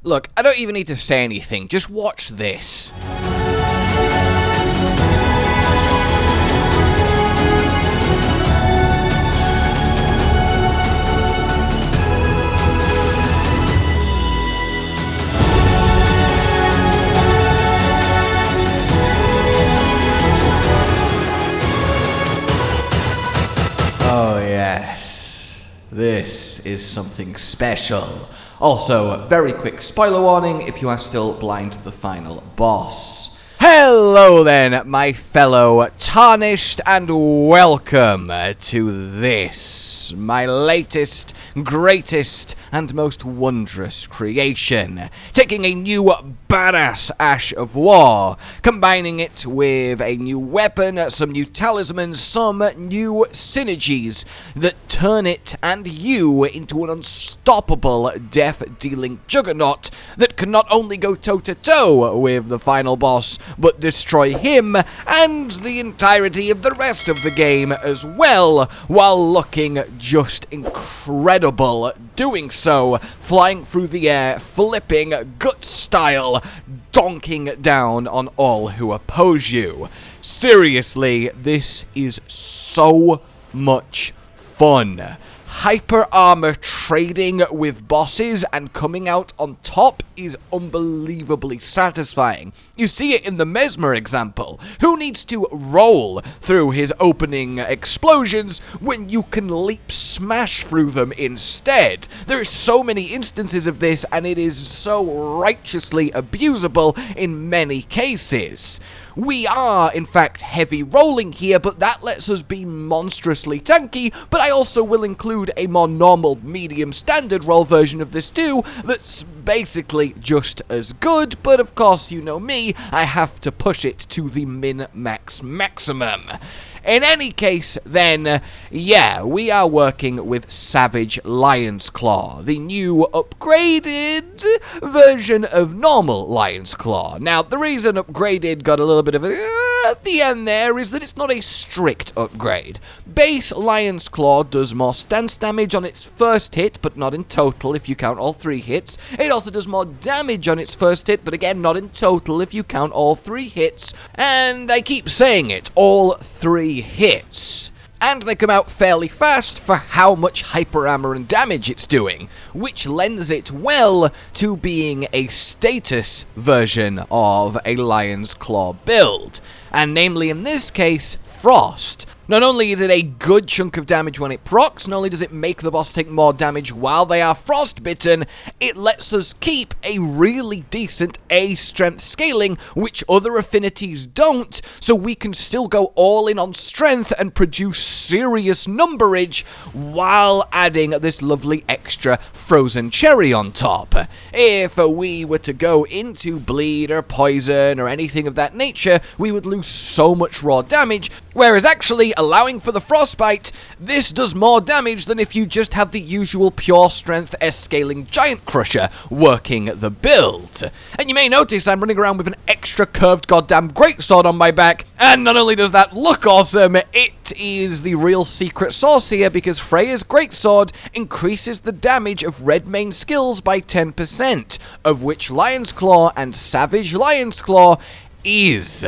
Look, I don't even need to say anything, just watch this. Oh yes, this is something special. Also, very quick spoiler warning if you are still blind to the final boss. Hello then, my fellow Tarnished, and welcome to this, my latest, greatest, and most wondrous creation. Taking a new badass Ash of War, combining it with a new weapon, some new talismans, some new synergies that turn it and you into an unstoppable death-dealing juggernaut that can not only go toe-to-toe with the final boss, but destroy him and the entirety of the rest of the game as well, while looking just incredible doing so, flying through the air, flipping gut style, donking down on all who oppose you. Seriously, this is so much fun. Hyper armor trading with bosses and coming out on top is unbelievably satisfying. You see it in the Messmer example. Who needs to roll through his opening explosions when you can leap smash through them instead? There's so many instances of this, and it is so righteously abusable in many cases. We are, in fact, heavy rolling here, but that lets us be monstrously tanky, but I also will include a more normal, medium standard roll version of this too, that's basically just as good, but of course, you know me, I have to push it to the min-max maximum. In any case, then, yeah, we are working with Savage Lion's Claw, the new upgraded version of normal Lion's Claw. Now, the reason upgraded got a little bit of a at the end there is that it's not a strict upgrade. Base Lion's Claw does more stance damage on its first hit, but not in total if you count all 3 hits. It also does more damage on its first hit, but again, not in total if you count all 3 hits. And I keep saying it, all 3 hits. And they come out fairly fast for how much hyper armor and damage it's doing, which lends it well to being a status version of a Lion's Claw build. And namely in this case, Frost. Not only is it a good chunk of damage when it procs, not only does it make the boss take more damage while they are frostbitten, it lets us keep a really decent A strength scaling, which other affinities don't, so we can still go all in on strength and produce serious numberage while adding this lovely extra frozen cherry on top. If we were to go into bleed or poison or anything of that nature, we would lose so much raw damage, whereas actually allowing for the Frostbite, this does more damage than if you just have the usual pure strength S-scaling Giant Crusher working the build. And you may notice I'm running around with an extra curved goddamn greatsword on my back, and not only does that look awesome, it is the real secret sauce here because Freyja's greatsword increases the damage of red main skills by 10%, of which Lion's Claw and Savage Lion's Claw is.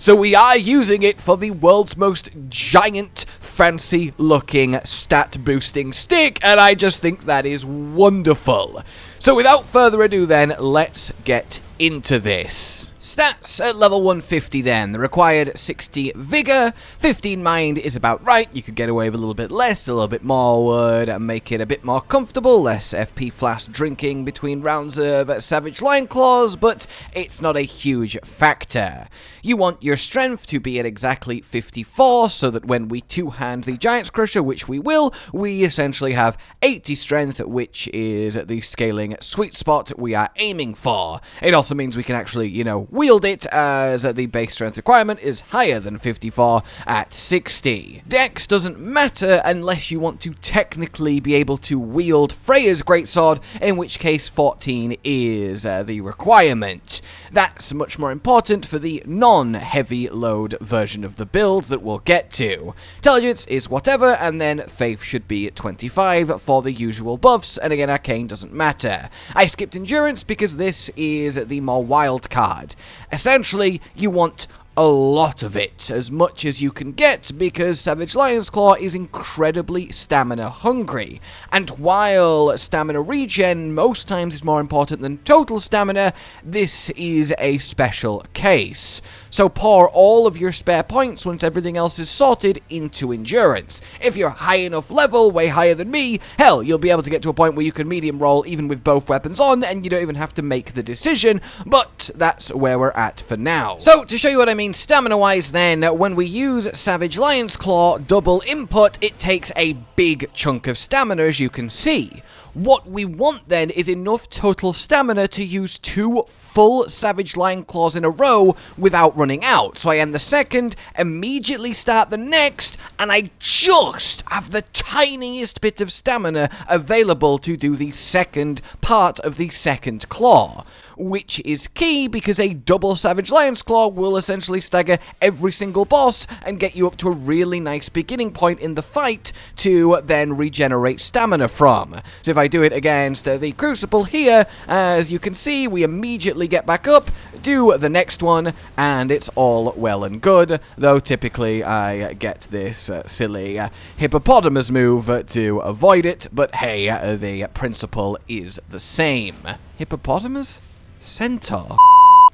So we are using it for the world's most giant, fancy-looking, stat-boosting stick, and I just think that is wonderful. So without further ado then, let's get into this. Stats at level 150 then. The required 60 Vigor, 15 Mind is about right. You could get away with a little bit less, a little bit more would make it a bit more comfortable, less FP flask drinking between rounds of Savage Lion Claws, but it's not a huge factor. You want your strength to be at exactly 54, so that when we two-hand the Giant's Crusher, which we will, we essentially have 80 strength, which is the scaling sweet spot we are aiming for. It also means we can actually, wield it, as the base strength requirement is higher than 54 at 60. Dex doesn't matter unless you want to technically be able to wield Freyja's greatsword, in which case 14 is the requirement. That's much more important for the non-heavy load version of the build that we'll get to. Intelligence is whatever, and then Faith should be at 25 for the usual buffs, and again, arcane doesn't matter. I skipped endurance because this is the more wild card. Essentially, you want a lot of it, as much as you can get, because Savage Lion's Claw is incredibly stamina hungry, and while stamina regen most times is more important than total stamina, this is a special case. So pour all of your spare points once everything else is sorted into endurance. If you're high enough level, way higher than me, hell, you'll be able to get to a point where you can medium roll even with both weapons on, and you don't even have to make the decision, but that's where we're at for now. So, to show you what I mean stamina-wise then, when we use Savage Lion's Claw double input, it takes a big chunk of stamina, as you can see. What we want then is enough total stamina to use 2 full Savage Lion Claws in a row without running out. So I end the second, immediately start the next, and I just have the tiniest bit of stamina available to do the second part of the second claw, which is key because a double Savage Lion's Claw will essentially stagger every single boss and get you up to a really nice beginning point in the fight to then regenerate stamina from. So if I do it against the Crucible here, as you can see, we immediately get back up, do the next one, and it's all well and good, though typically I get this silly hippopotamus move to avoid it, but hey, the principle is the same. Hippopotamus? Centaur.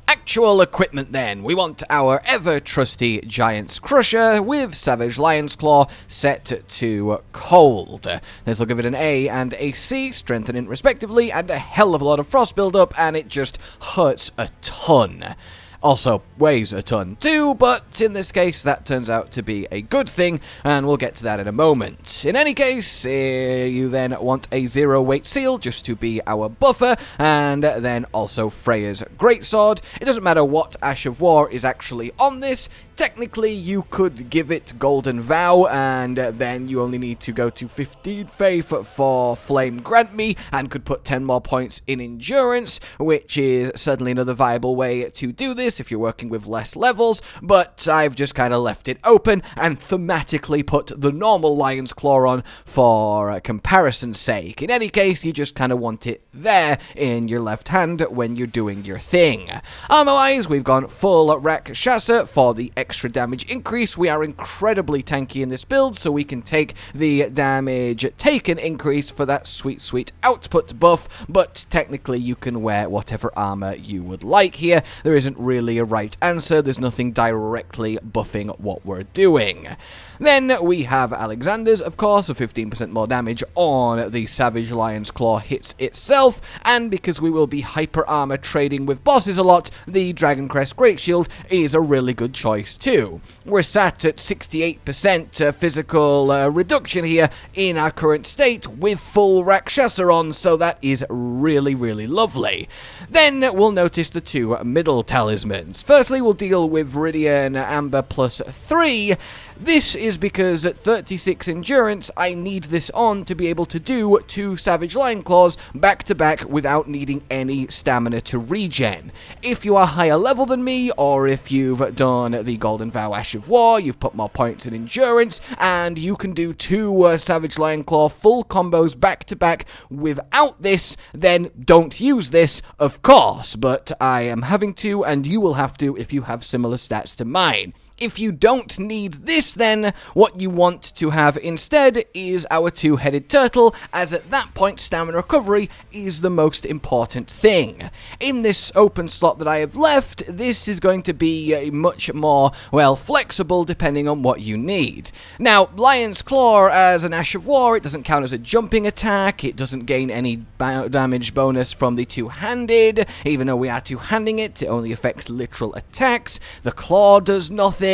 Actual equipment then. We want our ever-trusty Giant's Crusher with Savage Lion's Claw set to cold. This will give it an A and a C, strengthening respectively, and a hell of a lot of frost build-up, and it just hurts a ton. Also weighs a ton too, but in this case that turns out to be a good thing, and we'll get to that in a moment. In any case, you then want a 0 weight seal just to be our buffer, and then also Freyja's greatsword. It doesn't matter what Ash of War is actually on this. Technically, you could give it Golden Vow, and then you only need to go to 15 Faith for Flame Grant Me, and could put 10 more points in Endurance, which is certainly another viable way to do this if you're working with less levels, but I've just kind of left it open and thematically put the normal Lion's Claw on for comparison's sake. In any case, you just kind of want it there in your left hand when you're doing your thing. Armor-wise, we've gone full Rakshasa for the extra damage increase. We are incredibly tanky in this build, so we can take the damage taken increase for that sweet, sweet output buff, but technically you can wear whatever armor you would like here. There isn't really a right answer. There's nothing directly buffing what we're doing. Then we have Alexander's, of course, of 15% more damage on the Savage Lion's Claw hits itself, and because we will be hyper armor trading with bosses a lot, the Dragon Crest Great Shield is a really good choice too. We're sat at 68% physical reduction here in our current state with full Rakshasa on, so that is really, really lovely. Then we'll notice the 2 middle talismans. Firstly, we'll deal with Viridian Amber plus 3. This is because at 36 endurance, I need this on to be able to do 2 Savage Lion Claws back to back without needing any stamina to regen. If you are higher level than me, or if you've done the Golden Vow Ash of War, you've put more points in endurance, and you can do 2 Savage Lion Claw full combos back to back without this, then don't use this, of course, but I am having to, and you will have to if you have similar stats to mine. If you don't need this, then what you want to have instead is our 2-headed turtle, as at that point stamina recovery is the most important thing. In this open slot that I have left, this is going to be much more, well, flexible depending on what you need. Now, Lion's Claw as an Ash of War, it doesn't count as a jumping attack, it doesn't gain any damage bonus from the 2-handed, even though we are 2-handing it, it only affects literal attacks, the claw does nothing,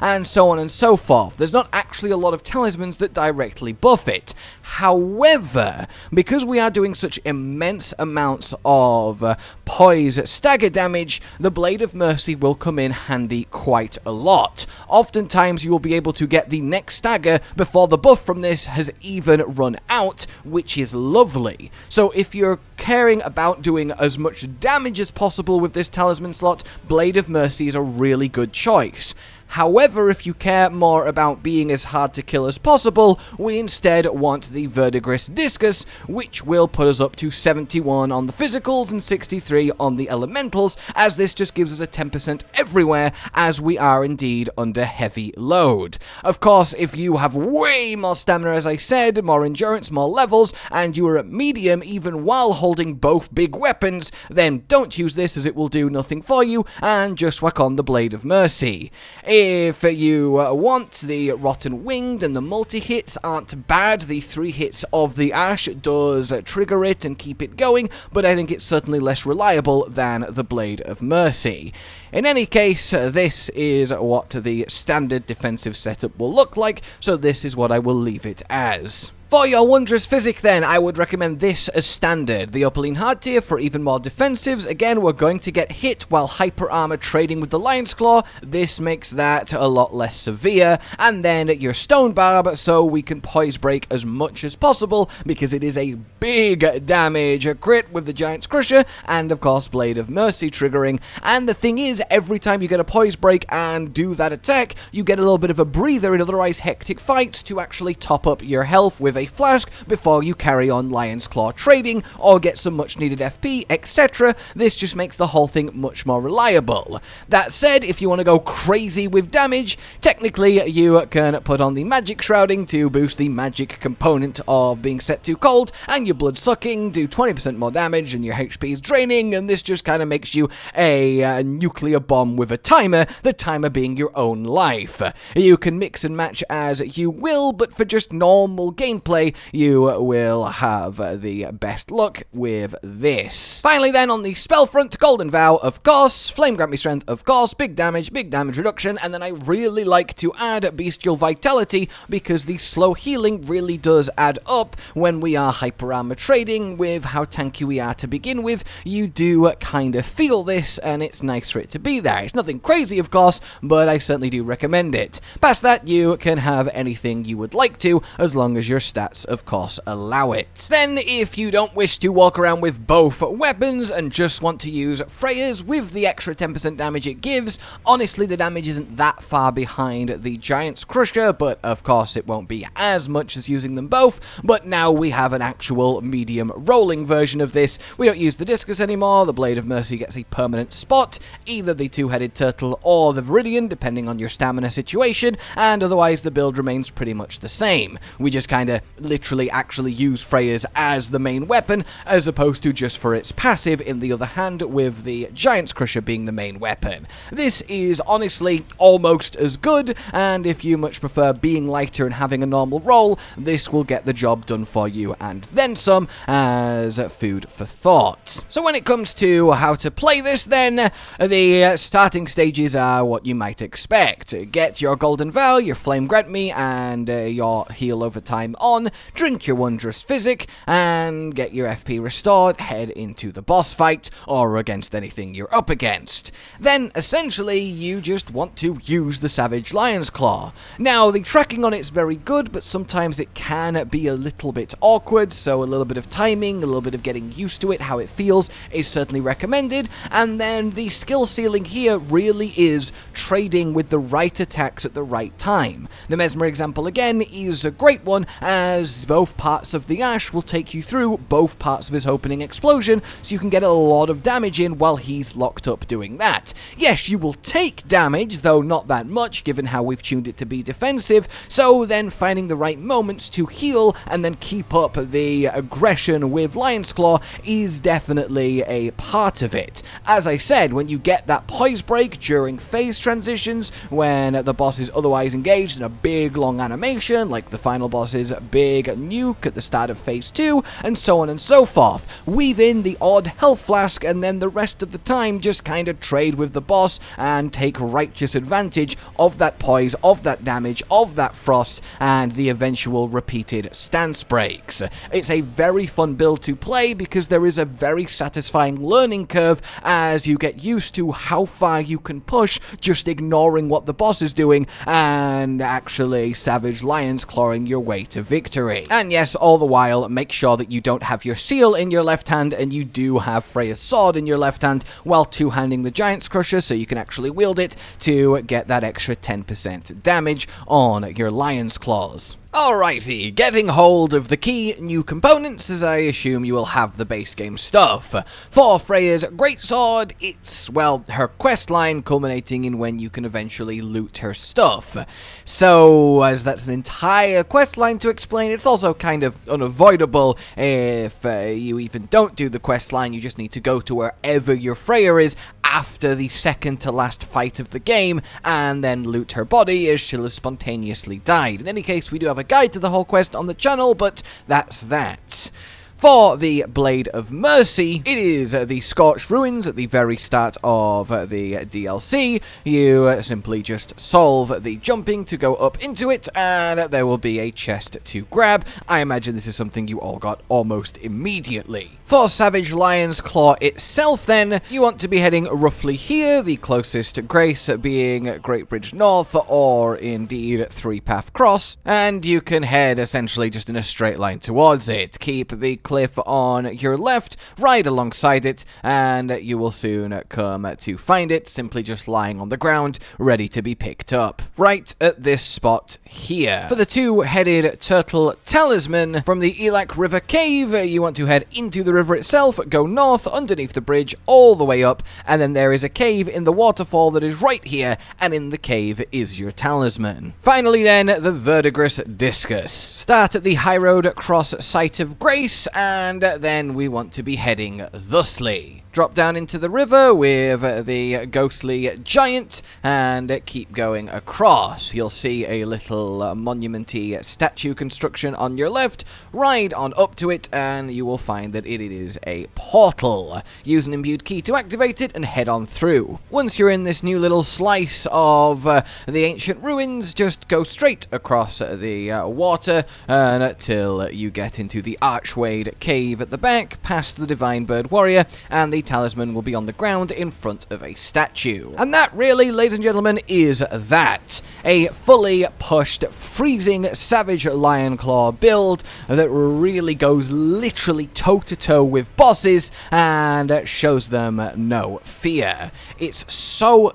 and so on and so forth. There's not actually a lot of talismans that directly buff it. However, because we are doing such immense amounts of poise stagger damage, the Blade of Mercy will come in handy quite a lot. Oftentimes you will be able to get the next stagger before the buff from this has even run out, which is lovely. So if you're caring about doing as much damage as possible with this Talisman slot, Blade of Mercy is a really good choice. However, if you care more about being as hard to kill as possible, we instead want the Get Discus, which will put us up to 71 on the physicals and 63 on the elementals, as this just gives us a 10% everywhere, as we are indeed under heavy load. Of course, if you have way more stamina, as I said, more endurance, more levels, and you are at medium even while holding both big weapons, then don't use this as it will do nothing for you, and just whack on the Blade of Mercy. If you want, the Rotten Winged and the multi-hits aren't bad. The 3 hits of the Ash does trigger it and keep it going, but I think it's certainly less reliable than the Blade of Mercy. In any case, this is what the standard defensive setup will look like, so this is what I will leave it as. For your Wondrous Physic then, I would recommend this as standard. The Upperline Hard tier for even more defensives. Again, we're going to get hit while Hyper Armor trading with the Lion's Claw. This makes that a lot less severe. And then your Stone Barb, so we can Poise Break as much as possible, because it is a big damage crit with the Giant's Crusher, and of course Blade of Mercy triggering. And the thing is, every time you get a Poise Break and do that attack, you get a little bit of a breather in otherwise hectic fights to actually top up your health with a flask before you carry on Lion's Claw trading or get some much needed FP, etc. This just makes the whole thing much more reliable. That said, if you want to go crazy with damage, technically you can put on the Magic Shrouding to boost the magic component of being set too cold, and your Blood Sucking do 20% more damage and your HP is draining, and this just kind of makes you a nuclear bomb with a timer, the timer being your own life. You can mix and match as you will, but for just normal gameplay, you will have the best luck with this. Finally then, on the spell front, Golden Vow, of course, Flame Grant Me Strength, of course, big damage reduction, and then I really like to add Bestial Vitality, because the slow healing really does add up when we are Hyper Armor trading. With how tanky we are to begin with, you do kind of feel this, and it's nice for it to be there. It's nothing crazy, of course, but I certainly do recommend it. Past that, you can have anything you would like to, as long as your stats, of course, allow it. Then, if you don't wish to walk around with both weapons and just want to use Freyja's with the extra 10% damage it gives, honestly, the damage isn't that far behind the Giant's Crusher, but of course it won't be as much as using them both. But now we have an actual medium rolling version of this. We don't use the Discus anymore. The Blade of Mercy gets a permanent spot, either the two-headed turtle or the Viridian, depending on your stamina situation, and otherwise the build remains pretty much the same. We just kind of literally actually use Freyja's as the main weapon, as opposed to just for its passive in the other hand, with the Giant's Crusher being the main weapon. This is honestly almost as good, and if you much prefer being lighter and having a normal roll, this will get the job done for you, and then some, as food for thought. So when it comes to how to play this then, the starting stages are what you might expect. Get your Golden Vow, your Flame Grant Me, and your heal over time on, drink your Wondrous Physic, and get your FP restored, head into the boss fight, or against anything you're up against. Then, essentially, you just want to use the Savage Lion's Claw. Now, the tracking on it's very good, but sometimes it can be a little bit awkward, so a little bit of timing, a little bit of getting used to it, how it feels, is certainly recommended. And then the skill ceiling here really is trading with the right attacks at the right time. The Messmer example, again, is a great one, as both parts of the Ash will take you through both parts of his opening explosion, so you can get a lot of damage in while he's locked up doing that. Yes, you will take damage, though not that much, given how we've tuned it to be defensive, so then finding the right moments to heal and then keep up the aggression with Lion's Claw is definitely a part of it. As I said, when you get that Poise Break during phase transitions, when the boss is otherwise engaged in a big long animation, like the final boss's big nuke at the start of phase 2, and so on and so forth, weave in the odd health flask, and then the rest of the time just kind of trade with the boss and take righteous advantage of that poise, of that damage, of that frost, and the eventual repeated stance breaks. It's a very fun build to play because there is a very satisfying learning curve as you get used to how far you can push just ignoring what the boss is doing and actually Savage Lion's clawing your way to victory. victory. And yes, all the while, make sure that you don't have your seal in your left hand and you do have Freyja's sword in your left hand while two-handing the Giant's Crusher so you can actually wield it to get that extra 10% damage on your Lion's Claws. Alrighty, getting hold of the key new components, as I assume you will have the base game stuff. For Freyja's greatsword, it's, well, her quest line culminating in when you can eventually loot her stuff. So, as that's an entire quest line to explain, it's also kind of unavoidable if you even don't do the quest line. You just need to go to wherever your Freyja is after the second to last fight of the game, and then loot her body as she'll have spontaneously died. In any case, we do have a guide to the whole quest on the channel, but that's that. For the Blade of Mercy, it is the Scorched Ruins at the very start of the DLC. You simply just solve the jumping to go up into it, and there will be a chest to grab. I imagine this is something you all got almost immediately. For Savage Lion's Claw itself then, you want to be heading roughly here, the closest Grace being Great Bridge North, or indeed Three Path Cross, and you can head essentially just in a straight line towards it. Keep the cliff on your left, ride alongside it, and you will soon come to find it, simply just lying on the ground, ready to be picked up. Right at this spot here. For the two-headed turtle talisman, from the Elak River Cave, you want to head into the river itself, go north underneath the bridge all the way up, and then there is a cave in the waterfall that is right here, and in the cave is your talisman. Finally then, the Verdigris Discus. Start at the high road cross Site of Grace, and then we want to be heading thusly. Drop down into the river with the ghostly giant and keep going across. You'll see a little monument-y statue construction on your left. Ride on up to it and you will find that it is a portal. Use an imbued key to activate it and head on through. Once you're in this new little slice of the ancient ruins, just go straight across the water until you get into the archwayed cave at the back, past the Divine Bird Warrior, and the talisman will be on the ground in front of a statue. And that really, ladies and gentlemen, is that. A fully pushed, freezing Savage Lion Claw build that really goes literally toe-to-toe with bosses and shows them no fear. It's so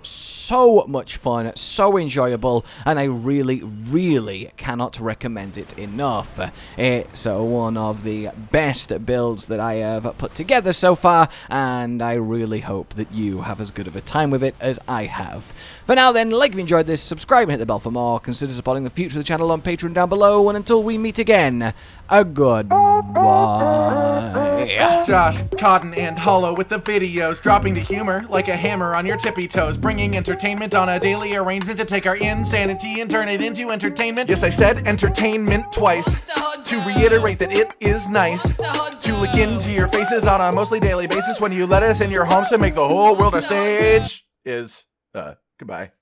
much fun, so enjoyable, and I really cannot recommend it enough. It's one of the best builds that I have put together so far, and I really hope that you have as good of a time with it as I have. For now then, like if you enjoyed this, subscribe and hit the bell for more. Consider supporting the future of the channel on Patreon down below, and until we meet again, a goodbye. Josh, Cotton, and Hollow with the videos, dropping the humor like a hammer on your tippy toes, bringing entertainment on a daily arrangement to take our insanity and turn it into entertainment. Yes, I said entertainment twice, to reiterate that it is nice to look into your faces on a mostly daily basis when you let us in your homes to make the whole world a stage. Goodbye.